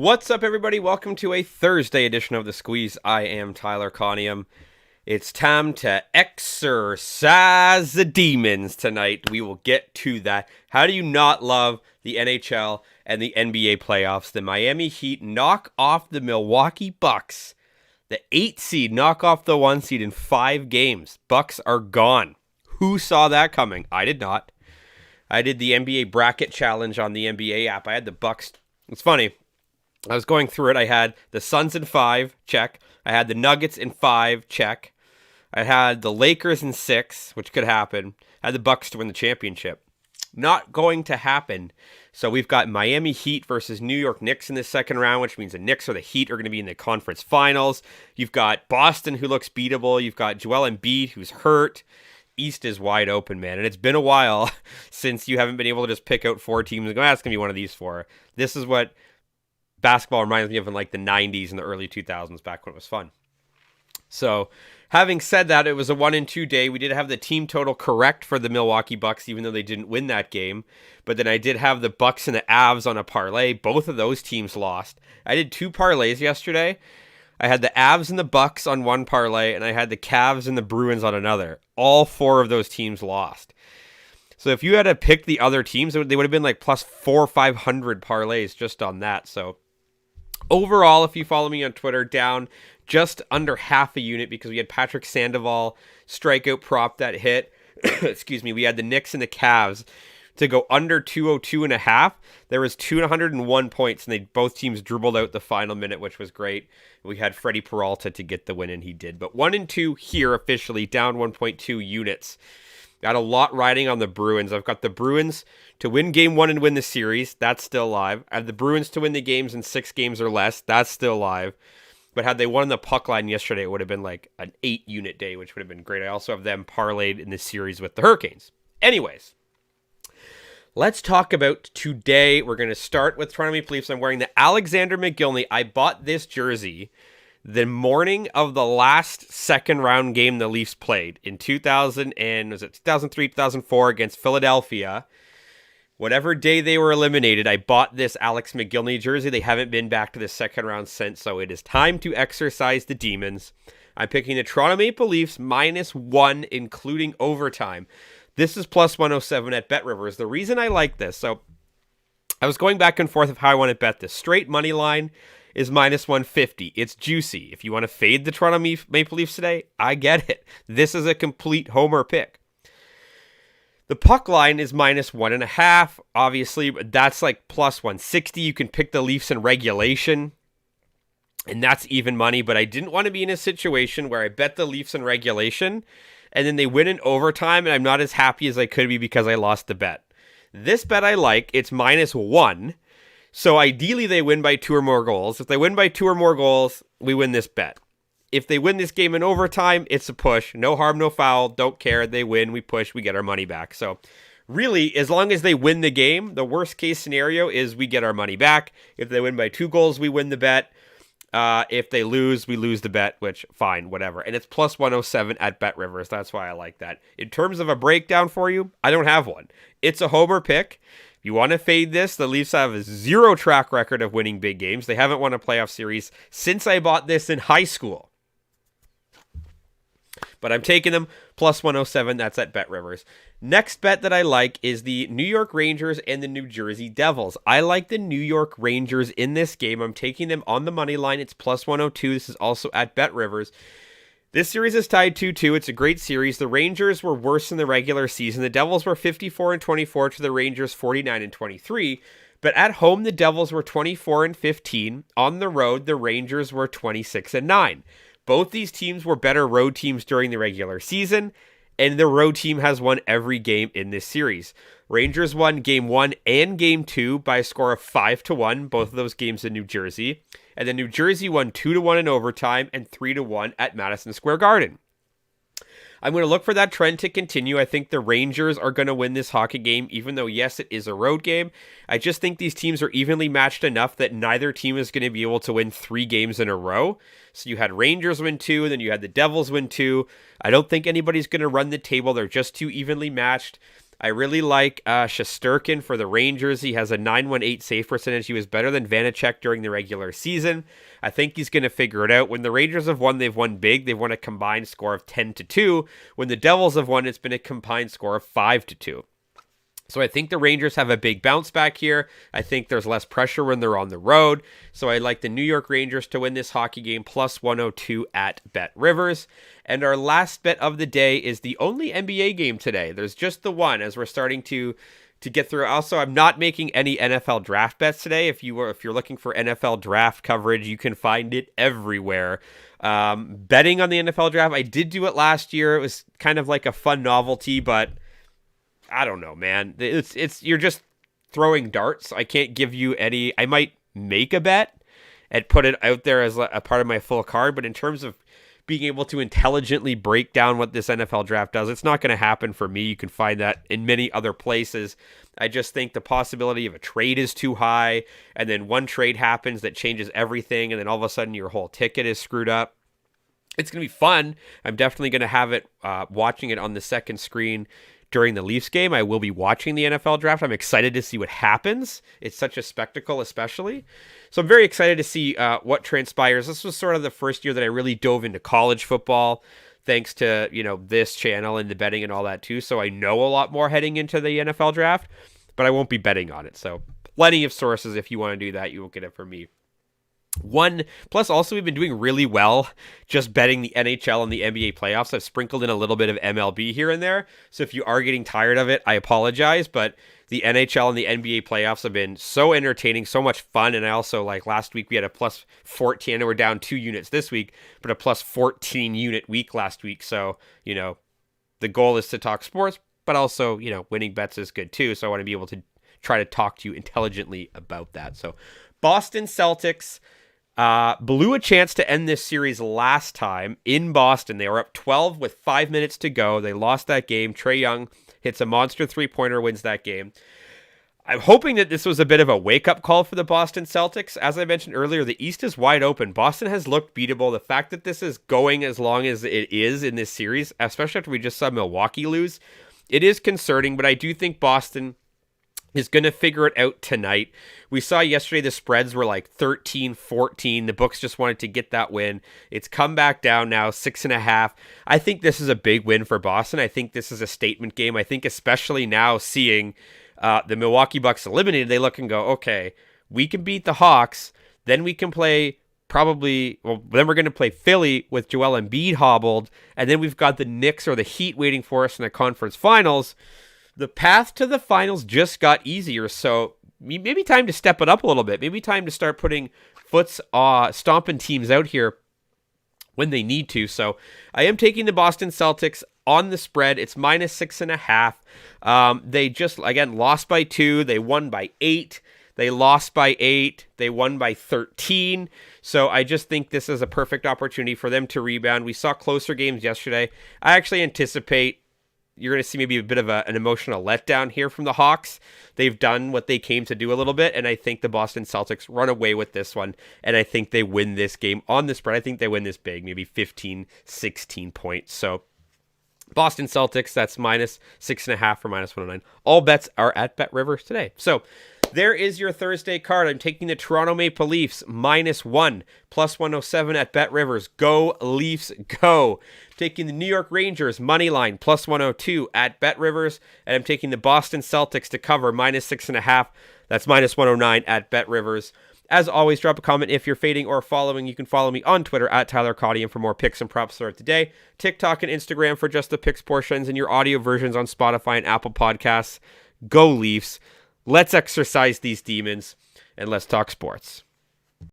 What's up, everybody? Welcome to a Thursday edition of The Squeeze. I am Tyler Conium. It's time to exercise the demons tonight. We will get to that. How do you not love the NHL and the NBA playoffs? The Miami Heat knock off the Milwaukee Bucks. The 8 seed knock off the 1 seed in 5 games. Bucks are gone. Who saw that coming? I did not. I did the NBA bracket challenge on the NBA app. I had the Bucks. It's funny. I was going through it. I had the Suns in 5, check. I had the Nuggets in 5, check. I had the Lakers in 6, which could happen. I had the Bucks to win the championship. Not going to happen. So we've got Miami Heat versus New York Knicks in the second round, which means the Knicks or the Heat are going to be in the conference finals. You've got Boston, who looks beatable. You've got Joel Embiid, who's hurt. East is wide open, man. And it's been a while since you haven't been able to just pick out 4 teams and go, that's going to be one of these 4. This is what basketball reminds me of in like the 90s and the early 2000s, back when it was fun. So, having said that, it was a 1-2 day. We did have the team total correct for the Milwaukee Bucks, even though they didn't win that game. But then I did have the Bucks and the Avs on a parlay. Both of those teams lost. I did 2 parlays yesterday. I had the Avs and the Bucks on one parlay, and I had the Cavs and the Bruins on another. All 4 of those teams lost. So if you had to pick the other teams, they would have been like plus 400 or 500 parlays just on that. So overall, if you follow me on Twitter, down just under half a unit because we had Patrick Sandoval strikeout prop that hit. Excuse me. We had the Knicks and the Cavs to go under 202.5. There was 201 points, and both teams dribbled out the final minute, which was great. We had Freddie Peralta to get the win, and he did. But 1-2 here officially, down 1.2 units. Got a lot riding on the Bruins. I've got the Bruins to win game 1 and win the series. That's still live. I have the Bruins to win the games in 6 games or less. That's still live. But had they won the puck line yesterday, it would have been like an 8-unit day, which would have been great. I also have them parlayed in the series with the Hurricanes. Anyways, let's talk about today. We're going to start with Toronto Maple Leafs. I'm wearing the Alexander McGillney. I bought this jersey the morning of the last second round game the Leafs played in 2003, 2004 against Philadelphia. Whatever day they were eliminated, I bought this Alex McGillney jersey. They haven't been back to the second round since, so it is time to exercise the demons. I'm picking the Toronto Maple Leafs -1, including overtime. This is plus 107 at BetRivers. The reason I like this, so I was going back and forth of how I want to bet this. Straight money line is -150. It's juicy. If you want to fade the Toronto Maple Leafs today, I get it. This is a complete homer pick. The puck line is -1.5. Obviously, that's like plus 160. You can pick the Leafs in regulation, and that's even money. But I didn't want to be in a situation where I bet the Leafs in regulation, and then they win in overtime, and I'm not as happy as I could be because I lost the bet. This bet I like. It's -1. So ideally, they win by 2 or more goals. If they win by 2 or more goals, we win this bet. If they win this game in overtime, it's a push. No harm, no foul. Don't care. They win. We push. We get our money back. So really, as long as they win the game, the worst case scenario is we get our money back. If they win by 2 goals, we win the bet. If they lose, we lose the bet, which fine, whatever. And it's plus 107 at BetRivers. That's why I like that. In terms of a breakdown for you, I don't have one. It's a homer pick. If you want to fade this, the Leafs have a 0 track record of winning big games. They haven't won a playoff series since I bought this in high school. But I'm taking them plus 107. That's at BetRivers. Next bet that I like is the New York Rangers and the New Jersey Devils. I like the New York Rangers in this game. I'm taking them on the money line. It's plus 102. This is also at BetRivers. This series is tied 2-2. It's a great series. The Rangers were worse in the regular season. The Devils were 54-24 to the Rangers 49-23. But at home, the Devils were 24-15. On the road, the Rangers were 26-9. Both these teams were better road teams during the regular season, and the road team has won every game in this series. Rangers won Game 1 and Game 2 by a score of 5-1, both of those games in New Jersey. And then New Jersey won 2-1 in overtime and 3-1 at Madison Square Garden. I'm going to look for that trend to continue. I think the Rangers are going to win this hockey game, even though, yes, it is a road game. I just think these teams are evenly matched enough that neither team is going to be able to win 3 games in a row. So you had Rangers win 2, and then you had the Devils win 2. I don't think anybody's going to run the table. They're just too evenly matched. I really like Shesterkin for the Rangers. He has a 918 save percentage. He was better than Vanacek during the regular season. I think he's going to figure it out. When the Rangers have won, they've won big. They've won a combined score of 10-2. When the Devils have won, it's been a combined score of 5-2. So I think the Rangers have a big bounce back here. I think there's less pressure when they're on the road. So I like the New York Rangers to win this hockey game plus 102 at Bet Rivers. And our last bet of the day is the only NBA game today. There's just the one as we're starting to get through. Also, I'm not making any NFL draft bets today. If you're looking for NFL draft coverage, you can find it everywhere. Betting on the NFL draft, I did do it last year. It was kind of like a fun novelty, but I don't know, man. It's you're just throwing darts. I can't give you any. I might make a bet and put it out there as a part of my full card, but in terms of being able to intelligently break down what this NFL draft does, it's not going to happen for me. You can find that in many other places. I just think the possibility of a trade is too high, and then one trade happens that changes everything, and then all of a sudden your whole ticket is screwed up. It's going to be fun. I'm definitely going to have it watching it on the second screen during the Leafs game. I will be watching the NFL draft. I'm excited to see what happens. It's such a spectacle, especially. So I'm very excited to see what transpires. This was sort of the first year that I really dove into college football, thanks to, this channel and the betting and all that too. So I know a lot more heading into the NFL draft, but I won't be betting on it. So plenty of sources. If you want to do that, you won't get it from me. Plus also we've been doing really well just betting the NHL and the NBA playoffs. I've sprinkled in a little bit of MLB here and there. So if you are getting tired of it, I apologize, but the NHL and the NBA playoffs have been so entertaining, so much fun. And I also, like last week, we had a plus 14. I know we're down 2 units this week, but a plus 14 unit week last week. So, the goal is to talk sports, but also, winning bets is good too. So I want to be able to try to talk to you intelligently about that. So Boston Celtics blew a chance to end this series last time in Boston. They were up 12 with 5 minutes to go. They lost that game. Trae Young hits a monster three-pointer, wins that game. I'm hoping that this was a bit of a wake-up call for the Boston Celtics. As I mentioned earlier, the East is wide open. Boston has looked beatable. The fact that this is going as long as it is in this series, especially after we just saw Milwaukee lose, it is concerning, but I do think Boston is going to figure it out tonight. We saw yesterday the spreads were like 13-14. The books just wanted to get that win. It's come back down now, 6.5. I think this is a big win for Boston. I think this is a statement game. I think especially now seeing the Milwaukee Bucks eliminated, they look and go, okay, we can beat the Hawks. Then we can play then we're going to play Philly with Joel Embiid hobbled. And then we've got the Knicks or the Heat waiting for us in the conference finals. The path to the finals just got easier, so maybe time to step it up a little bit. Maybe time to start putting stomping teams out here when they need to. So I am taking the Boston Celtics on the spread. It's minus 6.5. They just, again, lost by 2. They won by 8. They lost by 8. They won by 13. So I just think this is a perfect opportunity for them to rebound. We saw closer games yesterday. I actually anticipate you're going to see maybe a bit of an emotional letdown here from the Hawks. They've done what they came to do a little bit, and I think the Boston Celtics run away with this one, and I think they win this game on the spread. I think they win this big, maybe 15, 16 points. So Boston Celtics, that's minus 6.5 for minus 109. All bets are at Bet Rivers today. So there is your Thursday card. I'm taking the Toronto Maple Leafs -1, plus 107 at Bet Rivers. Go Leafs, go. Taking the New York Rangers Moneyline plus 102 at Bet Rivers. And I'm taking the Boston Celtics to cover minus 6.5. That's minus 109 at Bet Rivers. As always, drop a comment if you're fading or following. You can follow me on Twitter at Tyler Caudium for more picks and props throughout the day. TikTok and Instagram for just the picks portions and your audio versions on Spotify and Apple Podcasts. Go Leafs. Let's exercise these demons and let's talk sports.